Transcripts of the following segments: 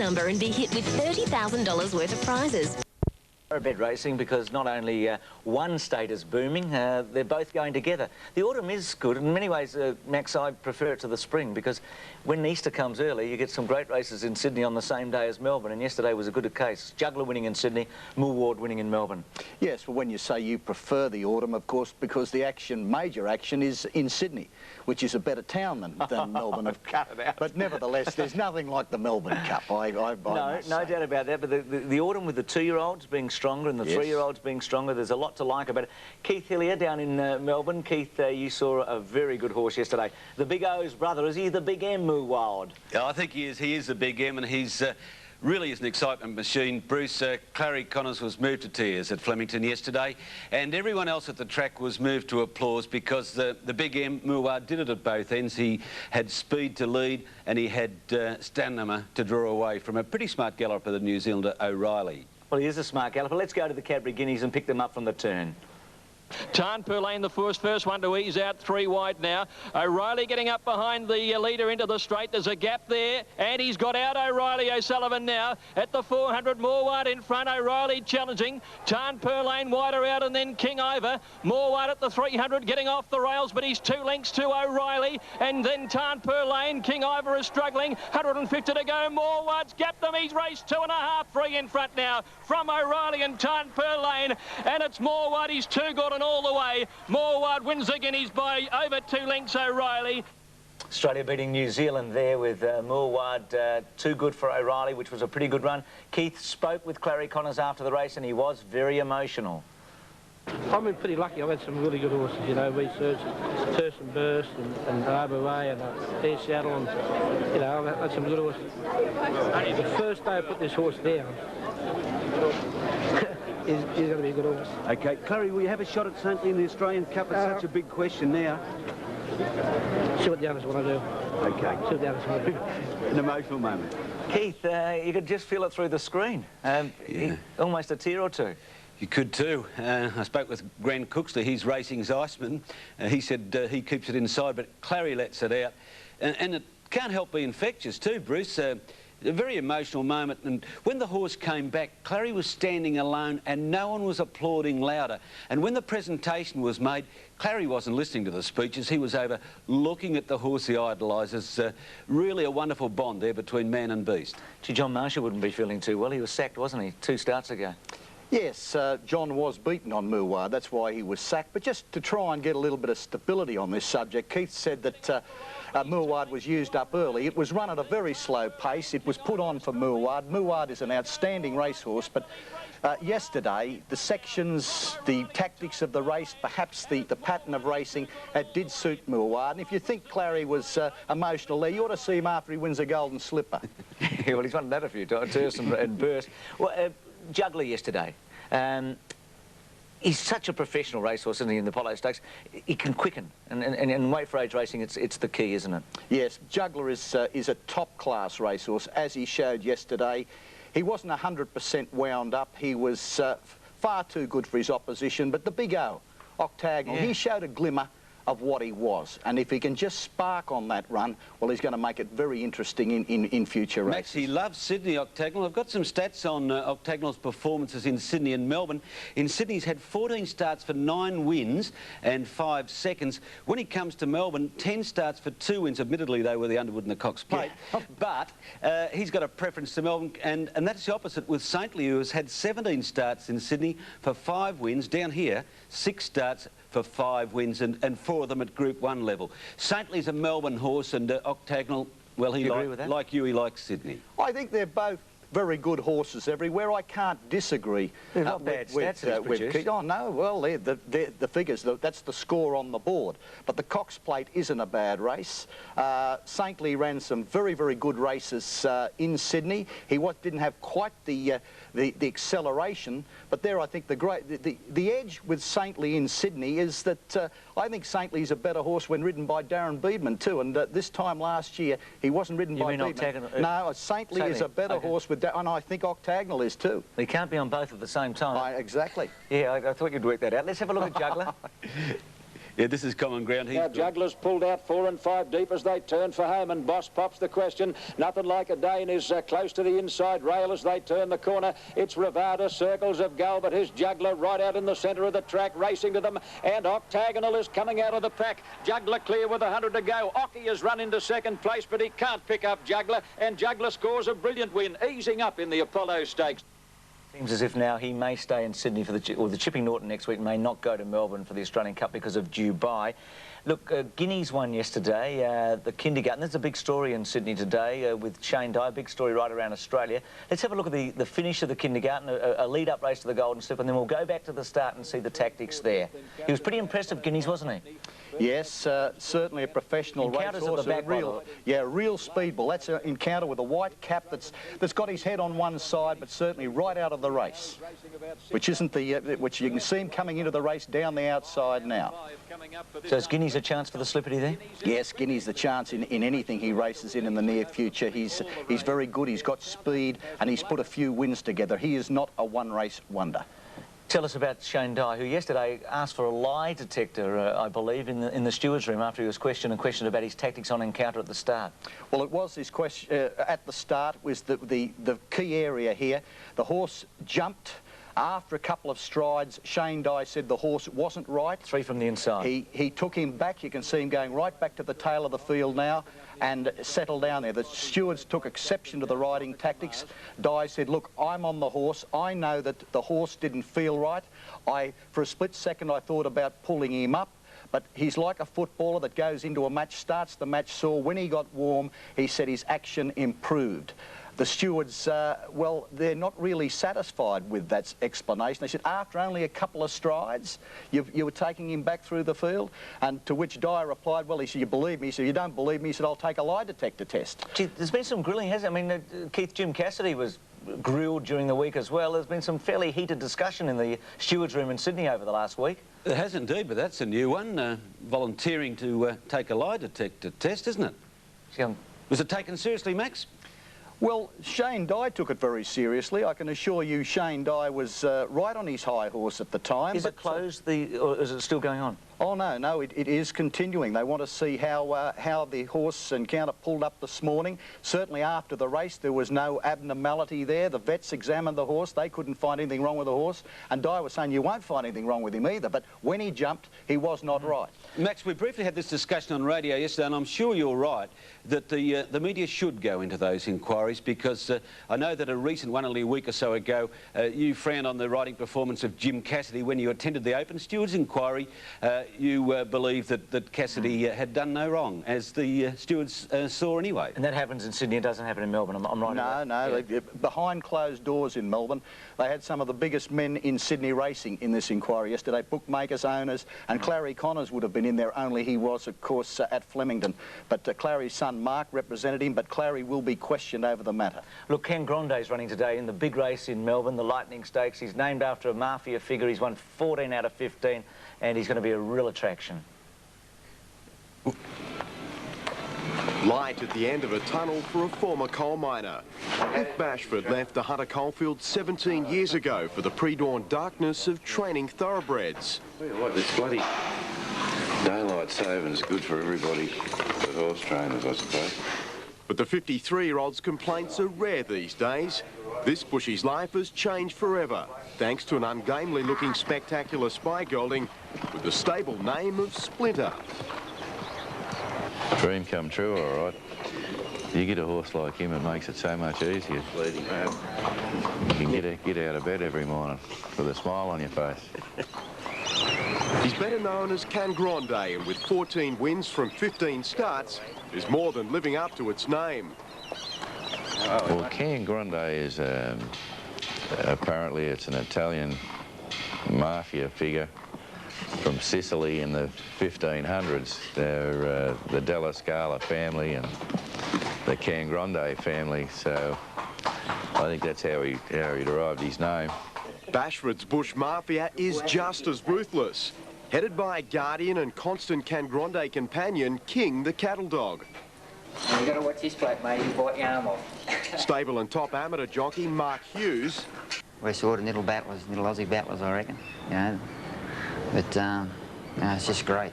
number and be hit with $30,000 worth of prizes. Thoroughbred racing, because not only one state is booming, they're both going together. The autumn is good. In many ways, Max, I prefer it to the spring, because when Easter comes early, you get some great races in Sydney on the same day as Melbourne, and yesterday was a good case. Juggler winning in Sydney, Millward winning in Melbourne. Yes, well, when you say you prefer the autumn, of course, because the action, major action, is in Sydney, which is a better town than Melbourne. I've cut it out. But nevertheless, there's nothing like the Melbourne Cup. No doubt about that, but the autumn with the 2-year-olds being stronger and the 3-year-olds being stronger, there's a lot to like about it. Keith Hillier down in Melbourne. Keith, you saw a very good horse yesterday. The Big O's brother, is he the Big M, Millward? Yeah, I think he is. He is the Big M, and he's really is an excitement machine. Bruce, Clary Connors was moved to tears at Flemington yesterday, and everyone else at the track was moved to applause, because the Big M, Millward, did it at both ends. He had speed to lead, and he had stamina to draw away from a pretty smart galloper, the New Zealander O'Reilly. Well, he is a smart galloper. Let's go to the Cadbury Guineas and pick them up from the turn. Tarn Purlane, the first one to ease out, 3 wide now. O'Reilly getting up behind the leader into the straight. There's a gap there, and he's got out O'Reilly O'Sullivan now at the 400. Morward in front, O'Reilly challenging. Tarn Purlane wider out, and then King Ivor. Morward at the 300 getting off the rails, but he's 2 lengths to O'Reilly, and then Tarn Purlane. King Ivor is struggling. 150 to go. Morward's gapped them. He's raced 2.5, 3 in front now from O'Reilly and Tarn Purlane, and it's Morward. He's too good all the way. Morward wins the Guineas by over 2 lengths O'Reilly. Australia beating New Zealand there with Morward, too good for O'Reilly, which was a pretty good run. Keith spoke with Clary Connors after the race, and he was very emotional. I've been pretty lucky. I've had some really good horses, you know, research, Turst and Burst and Harbour Way and Air Seattle, and, you know, I've had some good horses. The first day I put this horse down, he's going to be a good horse. OK, Clary, will you have a shot at Saintly in the Australian Cup? It's such a big question now. See what the others want to do. OK. See what the others want to do. An emotional moment. Keith, you could just feel it through the screen. Almost a tear or two. You could too. I spoke with Grant Cooksley, he's racing's Iceman. He said he keeps it inside, but Clary lets it out. And it can't help be infectious too, Bruce. A very emotional moment, and when the horse came back, Clary was standing alone and no one was applauding louder. And when the presentation was made, Clary wasn't listening to the speeches, he was over looking at the horse he idolises. Really a wonderful bond there between man and beast. Gee, John Marshall wouldn't be feeling too well. He was sacked, wasn't he, 2 starts ago? Yes, John was beaten on Millward, that's why he was sacked. But just to try and get a little bit of stability on this subject, Keith said that Millward was used up early. It was run at a very slow pace. It was put on for Millward. Millward is an outstanding racehorse, but yesterday, the sections, the tactics of the race, perhaps the pattern of racing, it did suit Millward. And if you think Clary was emotional there, you ought to see him after he wins a golden slipper. Yeah, well, he's won that a few times, Turst and Burst. Well, Juggler yesterday. He's such a professional racehorse, isn't he, in the Polo Stakes? He can quicken, and weight for age racing, it's the key, isn't it? Yes, Juggler is a top-class racehorse, as he showed yesterday. He wasn't 100% wound up. He was far too good for his opposition, but the Big O, Octagonal, he showed a glimmer of what he was, and if he can just spark on that run, well, he's going to make it very interesting in future races. Max, he loves Sydney, Octagonal. I've got some stats on Octagonal's performances in Sydney and Melbourne. In Sydney, he's had 14 starts for 9 wins and 5 seconds. When he comes to Melbourne, 10 starts for 2 wins. Admittedly, they were the Underwood and the Cox Plate. Yeah. But he's got a preference to Melbourne, and that's the opposite with Saintly, who has had 17 starts in Sydney for 5 wins. Down here, 6 starts for 5 wins, and 4 of them at Group 1 level. Saintly's a Melbourne horse, and Octagonal, well, he like you, he likes Sydney. I think they're both very good horses everywhere. I can't disagree. They're not bad stats with Keith. Oh, no, well, they're the figures, that's the score on the board. But the Cox Plate isn't a bad race. Saintly ran some very, very good races in Sydney. He didn't have quite the acceleration, but there I think the edge with Saintly in Sydney is that I think Saintly's a better horse when ridden by Darren Beedman too, and this time last year he wasn't ridden by Beedman. No, Saintly is a better horse with and I think Octagonal is too. He can't be on both at the same time. Exactly. Yeah, I thought you'd work that out. Let's have a look at Juggler. Yeah, this is common ground. Now Jugglers pulled out 4 and 5 deep as they turn for home, and Boss pops the question. Nothing Like a Dane is close to the inside rail as they turn the corner. It's Rivada, Circles of Gull, but his Juggler right out in the centre of the track, racing to them, and Octagonal is coming out of the pack. Juggler clear with 100 to go. Occy has run into second place, but he can't pick up Juggler, and Juggler scores a brilliant win, easing up in the Apollo Stakes. Seems as if now he may stay in Sydney for the Chipping Norton next week, may not go to Melbourne for the Australian Cup because of Dubai. Look, Guineas won yesterday, the kindergarten. There's a big story in Sydney today with Shane Dye, big story right around Australia. Let's have a look at the finish of the kindergarten, a lead-up race to the Golden Slip, and then we'll go back to the start and see the tactics there. He was pretty impressive, Guineas, wasn't he? Yes, certainly a professional racehorse. Real speedball. That's an Encounter with a white cap that's got his head on one side, but certainly right out of the race, which isn't which you can see him coming into the race down the outside now. So is Guineas a chance for the Slippity there? Yes, Guineas the chance in anything he races in the near future. He's very good. He's got speed, and he's put a few wins together. He is not a one-race wonder. Tell us about Shane Dye, who yesterday asked for a lie detector, I believe, in the steward's room after he was questioned about his tactics on Encounter at the start. Well, it was this question at the start was the key area here. The horse jumped. After a couple of strides, Shane Dye said the horse wasn't right. 3 from the inside. He took him back. You can see him going right back to the tail of the field now and settled down there. The stewards took exception to the riding tactics. Dye said, look, I'm on the horse. I know that the horse didn't feel right. For a split second, I thought about pulling him up. But he's like a footballer that goes into a match, starts the match sore. When he got warm, he said his action improved. The stewards, well, they're not really satisfied with that explanation. They said, after only a couple of strides, you were taking him back through the field? And to which Dyer replied, well, he said, you believe me? He said, you don't believe me? He said, I'll take a lie detector test. Gee, there's been some grilling, hasn't there? I mean, Jim Cassidy was grilled during the week as well. There's been some fairly heated discussion in the stewards' room in Sydney over the last week. There has indeed, but that's a new one, volunteering to take a lie detector test, isn't it? Was it taken seriously, Max? Well, Shane Dye took it very seriously. I can assure you Shane Dye was right on his high horse at the time. Is it closed, or is it still going on? Oh, no, it is continuing. They want to see how the horse Encounter pulled up this morning. Certainly after the race, there was no abnormality there. The vets examined the horse. They couldn't find anything wrong with the horse. And Dye was saying you won't find anything wrong with him either. But when he jumped, he was not right. Max, we briefly had this discussion on radio yesterday, and I'm sure you're right that the media should go into those inquiries, because I know that a recent one only a week or so ago, you frowned on the riding performance of Jim Cassidy when you attended the Open Stewards inquiry. You believe that Cassidy had done no wrong, as the stewards saw anyway. And that happens in Sydney, it doesn't happen in Melbourne, I'm right? No. Yeah. Behind closed doors in Melbourne, they had some of the biggest men in Sydney racing in this inquiry yesterday, bookmakers, owners, and Clary Connors would have been in there, only he was, of course, at Flemington. But Clary's son, Mark, represented him, but Clary will be questioned over the matter. Look, Ken Grande's running today in the big race in Melbourne, the Lightning Stakes. He's named after a mafia figure. He's won 14 out of 15, and he's going to be a real attraction. Light at the end of a tunnel for a former coal miner. F. Bashford left the Hunter coalfield 17 years ago for the pre-dawn darkness of training thoroughbreds. Tell you what, this bloody daylight saving's good for everybody, for horse trainers, I suppose. But the 53-year-old's complaints are rare these days. This bushie's life has changed forever, thanks to an ungainly-looking spectacular spy gelding with the stable name of Splinter. Dream come true, all right. You get a horse like him, it makes it so much easier. You can get out of bed every morning with a smile on your face. He's better known as Can Grande, and with 14 wins from 15 starts, is more than living up to its name. Well, Can Grande is, apparently it's an Italian mafia figure from Sicily in the 1500s. They're the Della Scala family and the Can Grande family, so I think that's how he derived his name. Bashford's bush mafia is just as ruthless, headed by a guardian and constant Can Grande companion, King the cattle dog. You've got to watch this bloke, mate. He's bite your arm off. Stable and top amateur jockey Mark Hughes. We're sort of little Aussie battlers, I reckon. You know, but it's just great.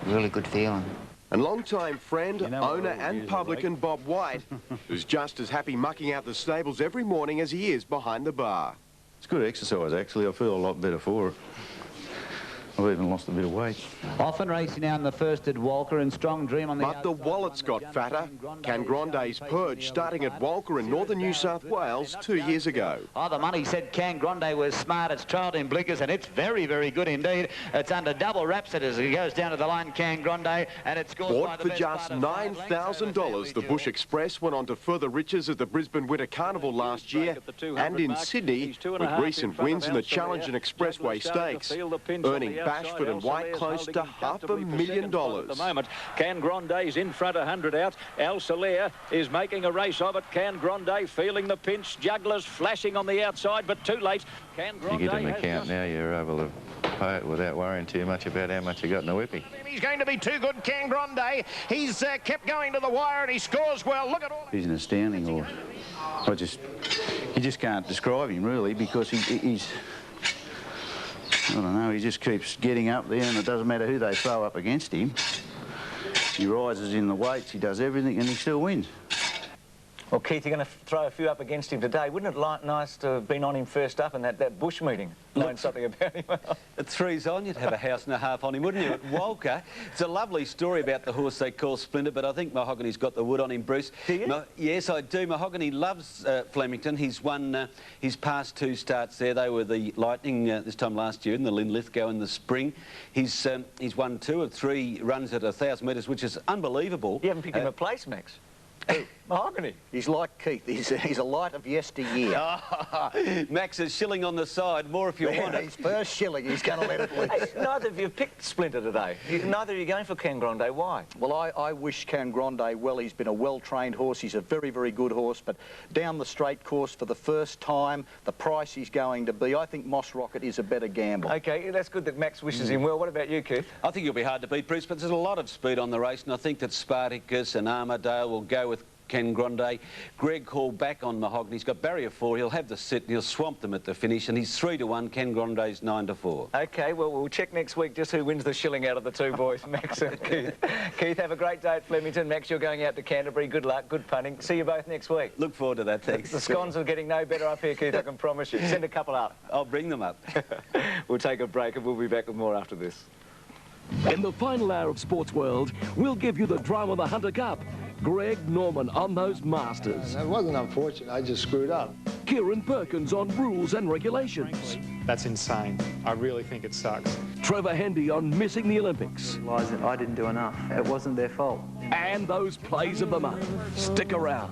Really good feeling. And long-time friend, owner and publican Bob White is just as happy mucking out the stables every morning as he is behind the bar. It's good exercise, actually. I feel a lot better for it. I've even lost a bit of weight. Often racing out in the first at Walker and Strong Dream on the But the wallet's got fatter. Can Grande's Purge starting at Walker in northern New South Wales 2 years ago. Oh, the money said Can Grande was smart. It's trialled in blinkers and it's very, very good indeed. It's under double wraps as it goes down to the line, Can Grande, and it scores Bought for just $9,000, the Bush Express went on to further riches at the Brisbane Winter Carnival last year and in Sydney with recent wins in the Challenge and Expressway Stakes, earning Bashford and White close to $500,000. At the moment, Can Grande's in front 100 out. Al Soler is making a race of it. Can Grande feeling the pinch. Jugglers flashing on the outside, but too late. Can Grande you get an account now, you're able to pay it without worrying too much about how much you got in the whippy. He's going to be too good, Can Grande. He's kept going to the wire and he scores well. Look at all. He's an astounding horse. You just can't describe him really because he's I don't know, he just keeps getting up there and it doesn't matter who they throw up against him. He rises in the weights, he does everything and he still wins. Well, Keith, you're going to throw a few up against him today. Wouldn't it nice to have been on him first up in that Bush meeting? Learn something about him. At 3's on, you'd have a house and a half on him, wouldn't you? At Walker, it's a lovely story about the horse they call Splinter, but I think Mahogany's got the wood on him, Bruce. Do you? Yes, I do. Mahogany loves Flemington. He's won his past 2 starts there. They were the Lightning this time last year in the Linlithgow in the spring. He's won 2 of 3 runs at 1,000 metres, which is unbelievable. You haven't picked him a place, Max. Mahogany. He's like Keith. He's a light of yesteryear. Max is shilling on the side. More if you want it. His first shilling, he's going to let it loose. Hey, neither of you have picked Splinter today. Neither are you going for Can Grande. Why? Well, I wish Can Grande well. He's been a well-trained horse. He's a very, very good horse. But down the straight course for the first time, the price he's going to be, I think Moss Rocket is a better gamble. OK, that's good that Max wishes him well. What about you, Keith? I think he'll be hard to beat, Bruce, but there's a lot of speed on the race, and I think that Spartacus and Armadale will go with Can Grande. Greg called back on Mahogany. He's got barrier 4. He'll have the sit and he'll swamp them at the finish, and he's 3-1. Can Grande's 9-4. OK, well, we'll check next week just who wins the shilling out of the 2 boys, Max and Keith. Keith, have a great day at Flemington. Max, you're going out to Canterbury. Good luck, good punting. See you both next week. Look forward to that, thanks. The scones are getting no better up here, Keith, I can promise you. Send a couple up. I'll bring them up. We'll take a break and we'll be back with more after this. In the final hour of Sports World, we'll give you the drama of the Hunter Cup. Greg Norman on those Masters. That wasn't unfortunate, I just screwed up. Kieran Perkins on rules and regulations. Frankly, that's insane. I really think it sucks. Trevor Hendy on missing the Olympics. I realised that I didn't do enough. It wasn't their fault. And those plays of the month. Stick around.